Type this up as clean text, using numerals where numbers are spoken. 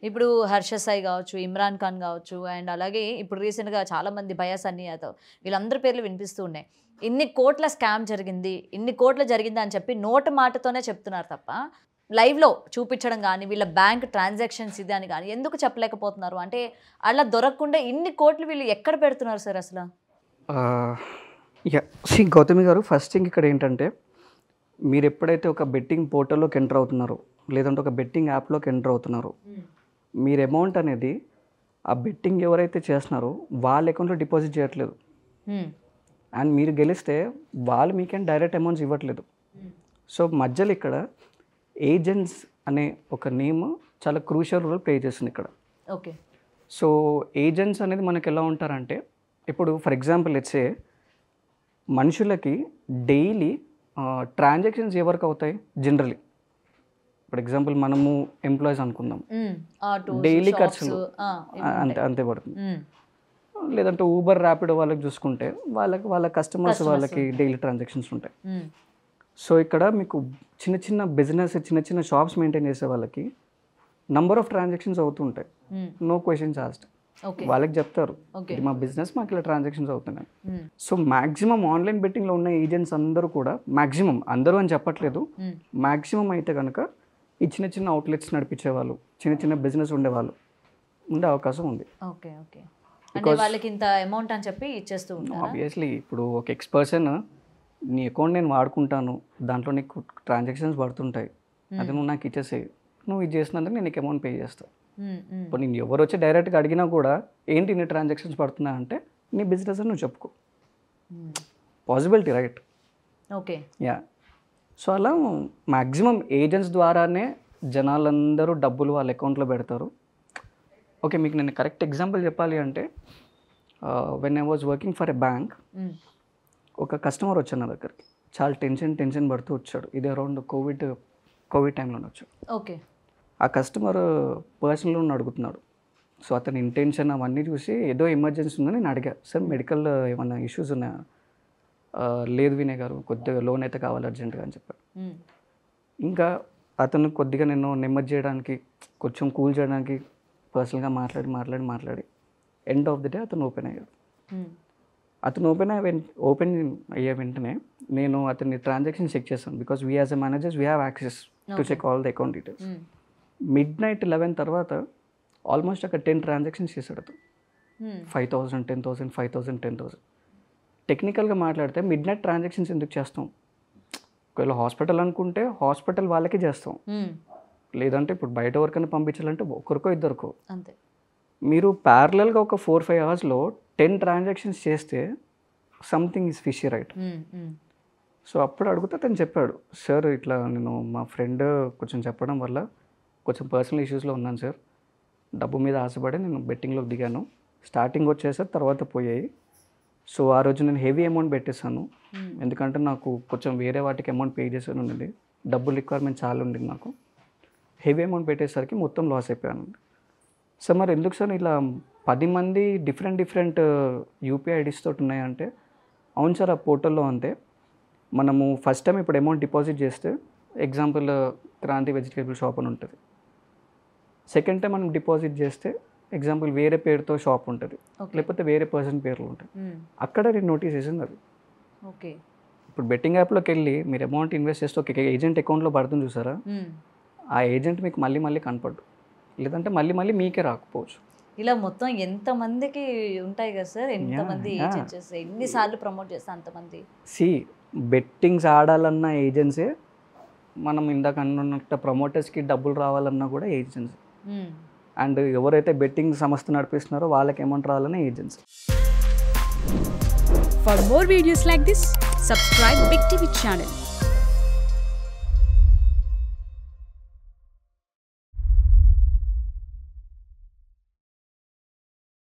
ఇప్పుడు హర్ష సాయి కావచ్చు, ఇమ్రాన్ ఖాన్ కావచ్చు, అండ్ అలాగే ఇప్పుడు రీసెంట్గా చాలామంది బయాస్ అన్ని యాదవ్ వీళ్ళందరి పేర్లు వినిపిస్తూ ఉన్నాయి. ఇన్ని కోట్ల స్కామ్ జరిగింది, ఇన్ని కోట్ల జరిగింది అని చెప్పి నోటు మాటతోనే చెప్తున్నారు తప్ప లైవ్లో చూపించడం కానీ వీళ్ళ బ్యాంక్ ట్రాన్సాక్షన్స్ ఇది అని కానీ ఎందుకు చెప్పలేకపోతున్నారు? అంటే అలా దొరకకుండా ఇన్ని కోట్లు వీళ్ళు ఎక్కడ పెడుతున్నారు సార్ అసలు? గౌతమి గారు, ఫస్ట్ థింగ్ ఇక్కడ ఏంటంటే, మీరు ఎప్పుడైతే ఒక బెట్టింగ్ పోర్టల్లోకి ఎంటర్ అవుతున్నారో లేదంటే ఒక బెట్టింగ్ యాప్లోకి ఎంటర్ అవుతున్నారో, మీరు అమౌంట్ అనేది ఆ బెట్టింగ్ ఎవరైతే చేస్తున్నారో వాళ్ళ అకౌంట్లో డిపాజిట్ చేయట్లేదు. అండ్ మీరు గెలిస్తే వాళ్ళు మీకేం డైరెక్ట్ అమౌంట్స్ ఇవ్వట్లేదు. సో మధ్యలో ఇక్కడ ఏజెంట్స్ అనే ఒక నేమ్ చాలా క్రూషియల్ రోల్ ప్లే చేస్తుంది ఇక్కడ. ఓకే. సో ఏజెంట్స్ అనేది మనకు ఎలా ఉంటారంటే, ఇప్పుడు ఫర్ ఎగ్జాంపుల్ లెట్సే మనుషులకి డైలీ ట్రాన్సాక్షన్స్ ఎవరికి అవుతాయి జనరలీ. ఫర్ ఎగ్జాంపుల్ మనము ఎంప్లాయీస్ అనుకుందాం, డైలీ ఖర్చులు అంతే పడుతుంది. లేదంటే ఊబర్ ర్యాపిడో వాళ్ళకి చూసుకుంటే వాళ్ళ కస్టమర్స్ వాళ్ళకి డైలీ ట్రాన్సాక్షన్స్ ఉంటాయి. సో ఇక్కడ మీకు చిన్న చిన్న బిజినెస్, చిన్న చిన్న షాప్స్ మెయింటైన్ చేసే వాళ్ళకి నంబర్ ఆఫ్ ట్రాన్సాక్షన్స్ అవుతుంటాయి. No questions asked. వాళ్ళకి చెప్తారు ఇది మా బిజినెస్, మాకు ఇలా ట్రాన్సాక్షన్స్ అవుతున్నాయి. సో మ్యాక్సిమం ఆన్లైన్ బెట్టింగ్లో ఉన్న ఏజెంట్స్ అందరూ కూడా, మ్యాక్సిమం అందరూ అని చెప్పట్లేదు, మ్యాక్సిమం అయితే కనుక ఈ చిన్న చిన్న అవుట్లెట్స్ నడిపించే వాళ్ళు, చిన్న చిన్న బిజినెస్ ఉండేవాళ్ళు ఉండే అవకాశం ఉంది. Okay okay. అంటే వాళ్ళకి ఇంత అమౌంట్ అని చెప్పి ఇచ్చేస్తూ ఉంటారు. ఆబ్వియస్లీ ఇప్పుడు ఒక ఎక్స్ పర్సన్ నీ అకౌంట్ నేను వాడుకుంటాను, దాంట్లో నీకు ట్రాన్సాక్షన్స్ పడుతుంటాయి, అది నువ్వు నాకు ఇచ్చేసేయి, నువ్వు ఇది చేసినందుకు నేను నీకు అమౌంట్ పే చేస్తాను. ఇప్పుడు నేను ఎవరు వచ్చి డైరెక్ట్గా అడిగినా కూడా ఏంటి నీ ట్రాన్సాక్షన్స్ పడుతున్నా అంటే నీ బిజినెస్ అని నువ్వు చెప్పుకో. Possibility, right? Okay. Yeah. So అలా మ్యాక్సిమం ఏజెంట్స్ ద్వారానే జనాలందరూ డబ్బులు వాళ్ళ అకౌంట్లో పెడతారు. ఓకే, మీకు నేను కరెక్ట్ ఎగ్జాంపుల్ చెప్పాలి అంటే, when I was working for a bank, ఒక కస్టమర్ వచ్చాడు నా దగ్గరికి, చాలా టెన్షన్ పడుతూ వచ్చాడు. ఇది అరౌండ్ కోవిడ్ టైంలోనే వచ్చాడు. ఓకే. ఆ కస్టమర్ పర్సనల్ లోన్ అడుగుతున్నాడు. సో అతని ఇంటెన్షన్ అవన్నీ చూసి ఏదో ఎమర్జెన్సీ ఉందని నేను అడిగా, సార్ మెడికల్ ఏమన్నా ఇష్యూస్ ఉన్నాయా? లేదు వినయ్ గారు, కొద్దిగా లోన్ అయితే కావాలి అర్జెంటుగా అని చెప్పాడు. ఇంకా అతను కొద్దిగా నేను నెమ్మది చేయడానికి, కొంచెం కూల్ చేయడానికి పర్సనల్గా మాట్లాడి ఎండ్ ఆఫ్ ది డే అతను ఓపెన్ అయ్యాడు. అతను ఓపెన్ అయ్యే వెంటనే నేను అతని ట్రాన్సాక్షన్ చెక్ చేస్తాను. Because we as a managers we have access to check all the account details. midnight 11 తర్వాత ఆల్మోస్ట్ అక్కడ 10 ట్రాన్సాక్షన్స్ చేశాడు అతను. 5,000, 10,000, 5,000, 10,000. టెక్నికల్గా మాట్లాడితే మిడ్నైట్ ట్రాన్సాక్షన్స్ ఎందుకు చేస్తాం? ఒకవేళ హాస్పిటల్ అనుకుంటే హాస్పిటల్ వాళ్ళకి చేస్తాం, లేదంటే ఇప్పుడు బయట ఎవరికైనా పంపించాలంటే ఒకరికో ఇద్దరికో. అంతే. మీరు ప్యారలల్గా ఒక 4-5 అవర్స్లో 10 ట్రాన్సాక్షన్స్ చేస్తే something is fishy, right? So అప్పుడు అడిగితే అతను చెప్పాడు, సార్ ఇట్లా నేను మా ఫ్రెండ్ కొంచెం చెప్పడం వల్ల కొంచెం పర్సనల్ ఇష్యూస్లో ఉన్నాను సార్, డబ్బు మీద ఆశపడి నేను బెట్టింగ్లోకి దిగాను, స్టార్టింగ్ వచ్చేసారి తర్వాత పోయాయి. సో ఆ రోజు నేను హెవీ అమౌంట్ పెట్టేశాను, ఎందుకంటే నాకు కొంచెం వేరే వాటికి అమౌంట్ పే చేసాను ఉండింది, డబ్బు రిక్వైర్మెంట్ చాలా ఉండింది నాకు, హెవీ అమౌంట్ పెట్టేసరికి మొత్తం లాస్ అయిపోయాను. సార్ మరి ఎందుకు సార్ ఇలా 10 మంది డిఫరెంట్ యూపీఐ ఐడీస్ తోటి ఉన్నాయంటే, అవును సార్ ఆ పోర్టల్లో అంతే, మనము ఫస్ట్ టైం ఇప్పుడు అమౌంట్ డిపాజిట్ చేస్తే ఎగ్జాంపుల్ క్రాంతి వెజిటేబుల్ షాప్ అని ఉంటుంది, సెకండ్ టైం మనం డిపాజిట్ చేస్తే ఎగ్జాంపుల్ వేరే పేరుతో షాప్ ఉంటుంది, లేకపోతే వేరే పర్సన్ పేర్లు ఉంటాయి, అక్కడ నేను నోటీస్ చేసింది అది. ఓకే. ఇప్పుడు బెట్టింగ్ యాప్లోకి వెళ్ళి మీరు అమౌంట్ ఇన్వెస్ట్ చేస్తే ఒక ఏజెంట్ అకౌంట్లో పడుతుంది చూసారా, ఆ ఏజెంట్ మీకు మళ్ళీ కనపడ్డు, లేదంటే మళ్ళీ మీకే రాకపోవచ్చు. ఇలా మొత్తం ఎంతమందికి ఉంటాయి కదా సార్, ఎంతమంది ఏజెంట్స్ ఎన్నిసార్లు ప్రమోట్ చేస్తే అంతమంది. బెట్టింగ్స్ ఆడాలన్న ఏజెన్సీ, మనం ఇందాక అన్నట్టు ప్రమోటర్స్కి డబ్బులు రావాలన్నా కూడా ఏజెన్సీ, అండ్ ఎవరైతే బెట్టింగ్ సంస్థ నడిపిస్తున్నారో వాళ్ళకి అమౌంట్ రావాలన్న agency. For more videos like this, subscribe Big TV channel.